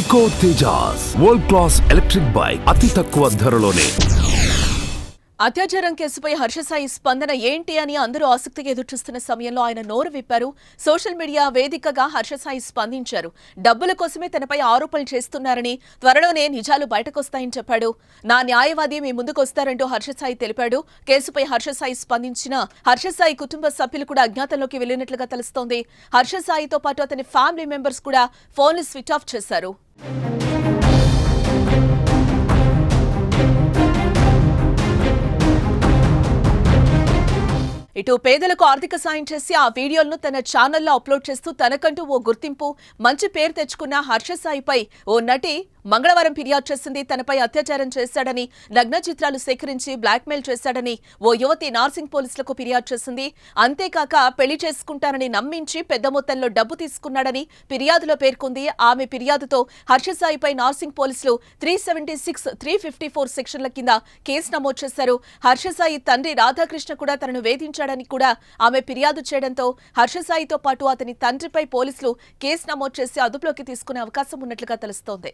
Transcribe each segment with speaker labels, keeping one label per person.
Speaker 1: Eco Tejas world class electric bike అతి తక్కువ ధరలోనే.
Speaker 2: అత్యాచారం కేసుపై హర్షసాయి స్పందన ఏంటి అని అందరూ ఆసక్తిగా ఎదురుచూస్తున్న సమయంలో ఆయన నోరు విప్పారు. సోషల్ మీడియా వేదికగా హర్షసాయి స్పందించారు. డబ్బుల కోసమే తనపై ఆరోపణలు చేస్తున్నారని, త్వరలోనే నిజాలు బయటకొస్తాయని చెప్పాడు. నా న్యాయవాది మీ ముందుకొస్తారంటూ హర్షసాయి తెలిపాడు. కేసుపై హర్షసాయి స్పందించిన హర్షసాయి కుటుంబ సభ్యులు కూడా అజ్ఞాతంలోకి వెళ్లినట్లుగా తెలుస్తోంది. హర్షసాయితో పాటు అతని ఫ్యామిలీ మెంబర్స్ కూడా ఫోన్లు స్విచ్ ఆఫ్ చేశారు. ఇటు పేదలకు ఆర్థిక సాయం చేసి ఆ వీడియోలను తన ఛానల్లో అప్లోడ్ చేస్తూ తనకంటూ ఓ గుర్తింపు, మంచి పేరు తెచ్చుకున్న హర్షసాయిపై ఓ నటి మంగళవారం ఫిర్యాదు చేసింది. తనపై అత్యాచారం చేశాడని, నగ్న చిత్రాలు సేకరించి బ్లాక్మెయిల్ చేశాడని ఓ యువతి నార్సింగ్ పోలీసులకు ఫిర్యాదు చేసింది. అంతేకాక పెళ్లి చేసుకుంటానని నమ్మించి పెద్ద మొత్తంలో డబ్బు తీసుకున్నాడని ఫిర్యాదులో పేర్కొంది. ఆమె ఫిర్యాదుతో హర్షసాయిపై నార్సింగ్ పోలీసులు 376, 354 సెక్షన్ల కింద కేసు నమోదు చేశారు. హర్షసాయి తండ్రి రాధాకృష్ణ కూడా తనను వేధించాడని కూడా ఆమె ఫిర్యాదు చేయడంతో హర్షసాయితో పాటు అతని తండ్రిపై పోలీసులు కేసు నమోదు చేసి అదుపులోకి తీసుకునే అవకాశం ఉన్నట్లుగా తెలుస్తోంది.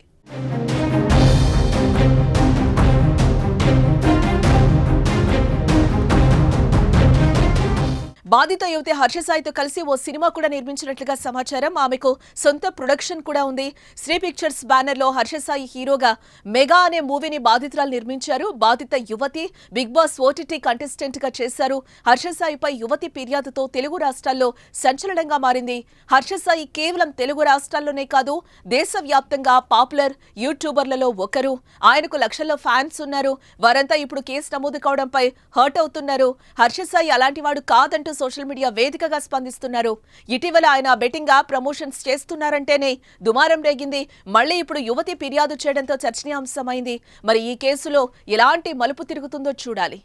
Speaker 2: బాధిత యువతి హర్షసాయితో కలిసి ఓ సినిమా కూడా నిర్మించినట్లుగా సమాచారం. ఆమెకు సొంత ప్రొడక్షన్ కూడా ఉంది. శ్రీ పిక్చర్స్ బ్యానర్ లో హర్షసాయి హీరోగా మెగా అనే మూవీని బాధితురాలు నిర్మించారు. బాధిత యువతి బిగ్ బాస్ ఓటీటీ కంటెస్టెంట్ గా చేశారు. హర్షసాయిపై యువతి ఫిర్యాదుతో తెలుగు రాష్ట్రాల్లో సంచలనంగా మారింది. హర్షసాయి కేవలం తెలుగు రాష్ట్రాల్లోనే కాదు, దేశవ్యాప్తంగా పాపులర్ యూట్యూబర్లలో ఒకరు. ఆయనకు లక్షల్లో ఫ్యాన్స్ ఉన్నారు. వారంతా ఇప్పుడు కేసు నమోదు కావడంపై హర్ట్ అవుతున్నారు. హర్షసాయి అలాంటి వాడు కాదంటూ సోషల్ మీడియా వేదికగా స్పందిస్తున్నారు. ఇటీవల ఆయన బెట్టింగ్ యాప్ ప్రమోషన్స్ చేస్తున్నారంటేనే దుమారం రేగింది. మళ్లీ ఇప్పుడు యువతి ఫిర్యాదు చేయడంతో చర్చనీయాంశమైంది. మరి ఈ కేసులో ఎలాంటి మలుపు తిరుగుతుందో చూడాలి.